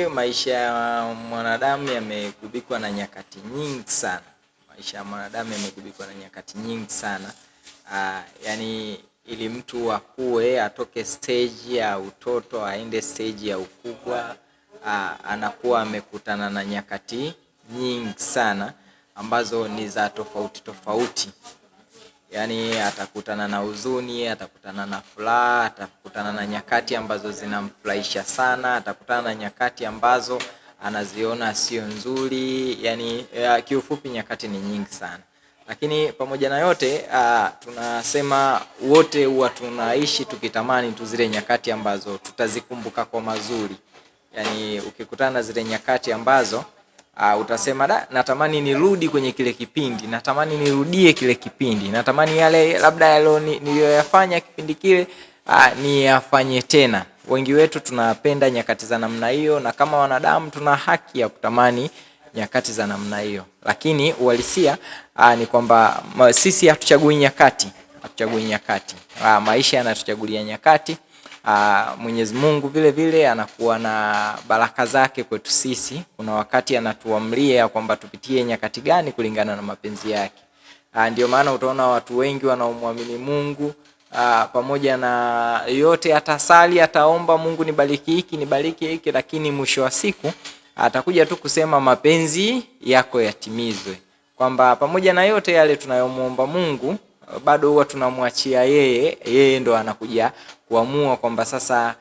kiukweli maisha ya mwanadamu yamegubikwa na nyakati nyingi sana. Maisha ya mwanadamu yamegubikwa na nyakati nyingi sana. Yani ili mtu akue, atoke stage ya utoto, aende stage ya ukubwa, anakuwa amekutana na nyakati nyingi sana ambazo ni za tofauti tofauti. Yani atakutana na huzuni, atakutana na furaha, atakutana na nyakati ambazo zinamfurahisha sana, atakutana na nyakati ambazo anaziona sio nzuri. Yani kiufupi nyakati ni nyingi sana. Lakini pamoja na yote tunasema wote huwa tunaishi tukitamani tu zile nyakati ambazo tutazikumbuka kwa mazuri. Yani ukikutana na zile nyakati ambazo utasema natamani nirudi kwenye kile kipindi, natamani nirudie kile kipindi, natamani yale labda yale niliyoyafanya kipindi kile niyafanye tena. Wengi wetu tunapenda nyakati za namna hiyo, na kama wanadamu tuna haki ya kutamani nyakati za namna hiyo. Lakini uhalisia ni kwamba sisi hatuchagui nyakati, maisha yanatuchagulia nyakati. Mwenyezi Mungu vile vile anakuwa na baraka zake kwetu sisi. Kuna wakati anatuamria kwamba tupitie nyakati gani kulingana na mapenzi yake. Ndio maana utaona watu wengi wanaomwamini Mungu, pamoja na yote atasali, ataomba Mungu nibariki hiki, lakini mwisho wa siku atakuja tu kusema mapenzi yako yatimizwe. Kwamba pamoja na yote yale tunayomuomba Mungu, bado huwa tunamwachia yeye ndo anakuja kuamua kwamba sasa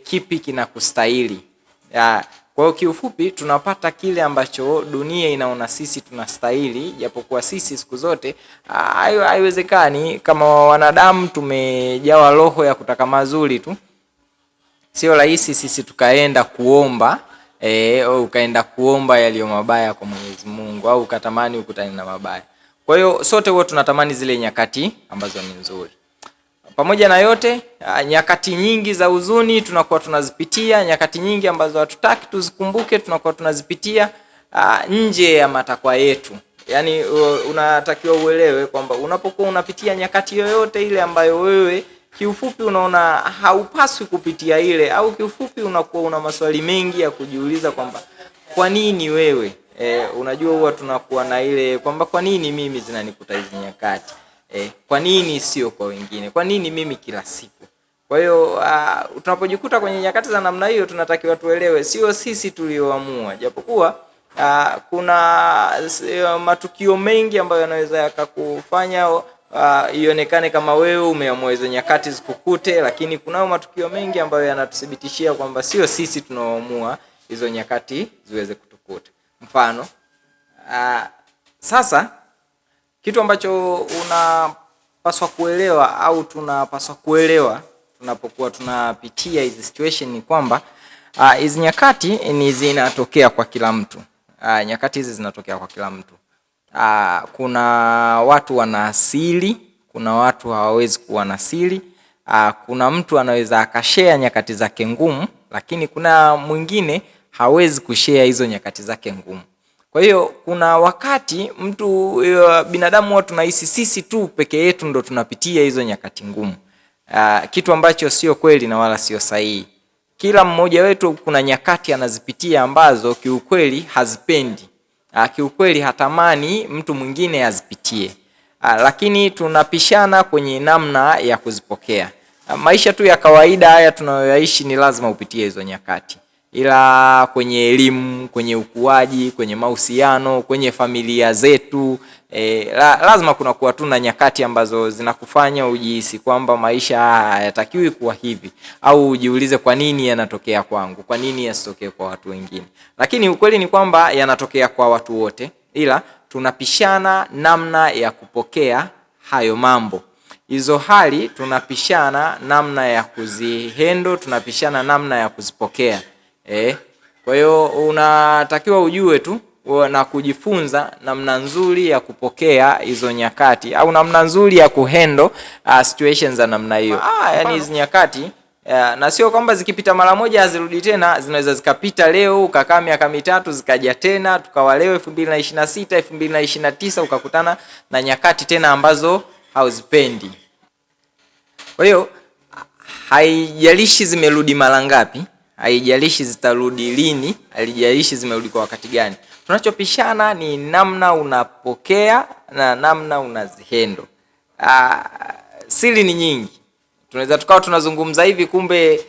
kipi kinakustahili. Kwa hiyo kiufupi tunapata kile ambacho dunia inaona sisi tunastahili, japokuwa sisi siku zote haiwezekani. Kama wanadamu tumejawa roho ya kutaka mazuri tu. Sio rahisi sisi tukaenda kuomba ukaenda kuomba yaliyo mabaya kwa Mwenyezi Mungu, au ukatamani ukutane na mabaya. Kwa hiyo sote huwa tunatamani zile nyakati ambazo ni nzuri. Pamoja na yote, nyakati nyingi za huzuni tunakuwa tunazipitia, nyakati nyingi ambazo hatutaki tuzikumbuke tunakuwa tunazipitia nje ya matakwa yetu. Yani unatakiwa uelewe kwamba unapokuwa unapitia nyakati yoyote ile ambayo wewe kiufupi unaona haupaswi kupitia ile, au kiufupi unakuwa una maswali mengi ya kujiuliza kwamba kwa nini wewe, unajua huwa tunakuwa na ile kwamba kwa nini mimi zinanikuta hizi nyakati, kwa nini sio kwa wengine, kwa nini mimi kila siku. Kwa hiyo tunapojikuta kwenye nyakati za namna hiyo tunatakiwa tuelewe sio sisi tulioamua, japokuwa kuna matukio mengi ambayo yanaweza yakakufanya ionekane kama wewe umeamua hizo nyakati zikukute, lakini kuna matukio mengi ambayo yanatuthibitishia kwamba sio sisi tunaoamua hizo nyakati ziweze kutukuta. Mfano, sasa kitu ambacho unapaswa kuelewa au tunapaswa kuelewa tunapokuwa tunapitia hizi situation ni kwamba hizi nyakati ni zinatokea kwa kila mtu. Nyakati hizi zinatokea kwa kila mtu. Kuna watu wana asili, kuna watu hawawezi kuwa na asili. Kuna mtu anaweza akashare nyakati zake ngumu, lakini kuna mwingine hawezi kushare hizo nyakati zake ngumu. Kwa hiyo kuna wakati mtu binadamu watu tunahisi sisi tu peke yetu ndo tunapitia hizo nyakati ngumu. Kitu ambacho sio kweli na wala sio sahihi. Kila mmoja wetu kuna nyakati anazipitia ambazo kiukweli hazipendi. Kiukweli hatamani mtu mwingine azipitie. Lakini tunapishana kwenye namna ya kuzipokea. Maisha tu ya kawaida haya tunayoishi ni lazima upitie hizo nyakati. Ila kwenye elimu, kwenye ukuaji, kwenye mahusiano, kwenye familia zetu, lazima kuna kuwa tu na nyakati ambazo zinakufanya ujihisi kwamba maisha hayatakiwi kuwa hivi, au ujiulize kwa nini yanatokea kwangu, kwa nini yasitokee kwa watu wengine. Lakini ukweli ni kwamba yanatokea kwa watu wote, ila tunapishana namna ya kupokea hayo mambo. Hizo hali tunapishana namna ya kuzihendo, tunapishana namna ya kuzipokea. Kwa hiyo unatakiwa ujue tu na kujifunza namna nzuri ya kupokea hizo nyakati, au namna nzuri ya kuhandle situations za namna hiyo. Yani hizo nyakati na sio kwamba zikipita mara moja hazirudi tena, zinaweza zikapita leo ukakaa miaka mitatu zikaja tena, tukawa leo 2026 2029 ukakutana na nyakati tena ambazo hauzipendi. Kwa hiyo haijalishi zimerudi mara ngapi, haijalishi zitarudi lini, haijalishi zimerudi kwa wakati gani. Tunachopishana ni namna unapokea na namna unazihendo. Siri ni nyingi. Tunaweza tukawa tunazungumza hivi, kumbe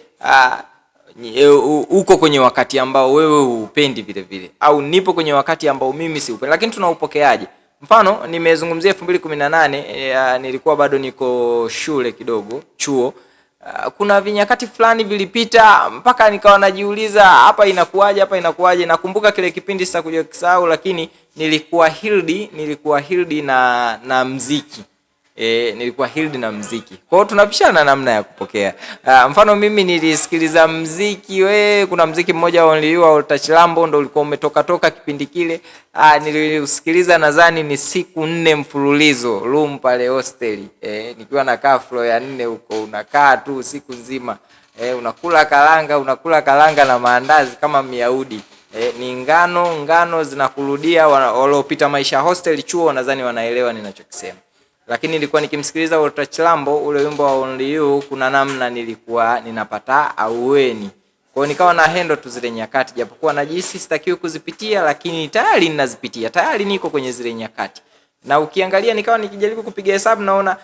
uko kwenye wakati ambao wewe upendi vile vile, au nipo kwenye wakati ambao mimi si upendi, lakini tunaupokeaje? Mfano nimezungumzia 2018, nilikuwa bado niko shule kidogo, chuo. Kuna vinyakati fulani vilipita mpaka nikawa najiuliza hapa inakuwaje. Nakumbuka kile kipindi sasa kuja kusahau, lakini nilikuwa healed na muziki. Nilikuwa healed na muziki. Kwa hiyo tunapishana namna ya kupokea. Mfano mimi nilisikiliza muziki, kuna muziki mmoja wa Only You wa Touch Lambo ndo ulikuwa umetoka kipindi kile. Nilisikiliza nadhani ni siku 4 mfululizo room pale hostel. Nikiwa nakaa floor ya 4 huko, unakaa tu siku nzima. Unakula karanga na maandazi kama Myahudi. Ni ngano zinakurudia. Waliopita maisha hostel chuo nadhani wanaelewa ninachokisema. Lakini nilikuwa nikimsikiliza Walter Chilambo ule wimbo wa Only You, kuna namna nilikuwa ninapata aueni. Kwa hiyo nikawa na handle tu zile nyakati, japokuwa najisi sitakiwi kuzipitia, lakini tayari ninazipitia. Tayari niko kwenye zile nyakati. Na ukiangalia nikawa nikijaribu kupiga hesabu, naona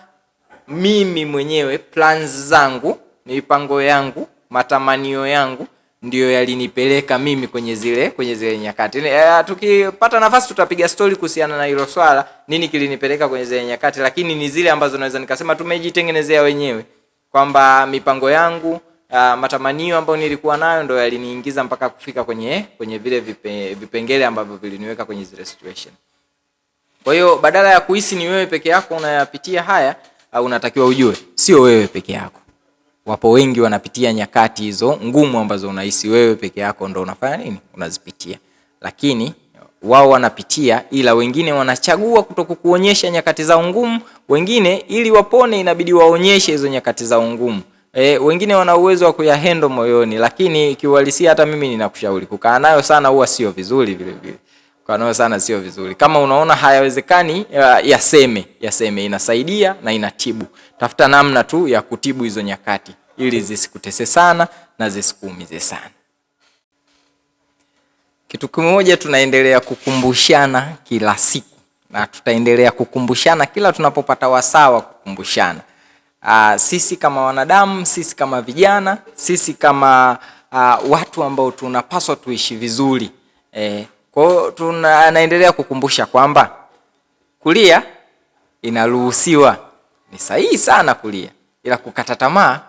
mimi mwenyewe plans zangu, mipango yangu, matamanio yangu ndio yalinipeleka mimi kwenye zile nyakati. Tukipata nafasi tutapiga story kuhusiana na hilo swala, nini kilinipeleka kwenye zile nyakati, lakini ni zile ambazo naweza nikasema tumejitengenezea wenyewe, kwamba mipango yangu, matamanio ambayo nilikuwa nayo ndio yaliniingiza mpaka kufika kwenye vile vipengele ambavyo viliniweka kwenye zile situation. Kwa hiyo badala ya kuhisi ni wewe peke yako unayapitia haya, unatakiwa ujue sio wewe peke yako. Wapo wengi wanapitia nyakati hizo ngumu ambazo unahisi wewe peke yako ndo unafanya nini? Unazipitia. Lakini wao wanapitia, ila wengine wanachagua kutokukuonyesha nyakati za ngumu. Wengine ili wapone inabidi waonyeshe hizo nyakati za ngumu. Wengine wana uwezo wa kuyahandle moyoni, lakini kiuhalisia hata mimi ninakushauri kukaa nayo sana huwa sio vizuri vile vile. Kukaa nayo sana sio vizuri. Kama unaona hayawezekani, yaseme, inasaidia na inatibu. Tafuta namna tu ya kutibu hizo nyakati ili zisikutese sana na zisikuumize sana. Kitu kimoja tunaendelea kukumbushana kila siku, na tutaendelea kukumbushana kila tunapopata wasaa wa kukumbushana. Sisi kama wanadamu, sisi kama vijana, sisi kama watu ambao tunapaswa tuishi vizuri. Kwa hiyo tunaendelea kukumbusha kwamba kulia inaruhusiwa. Ni sahihi sana kulia, ila kukata tamaa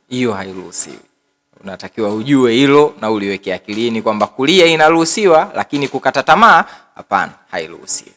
hiyo hairuhusiwi. Unatakiwa ujue hilo na uliweke akilini kwamba kulia inaruhusiwa, lakini kukata tamaa hapana, hairuhusiwi.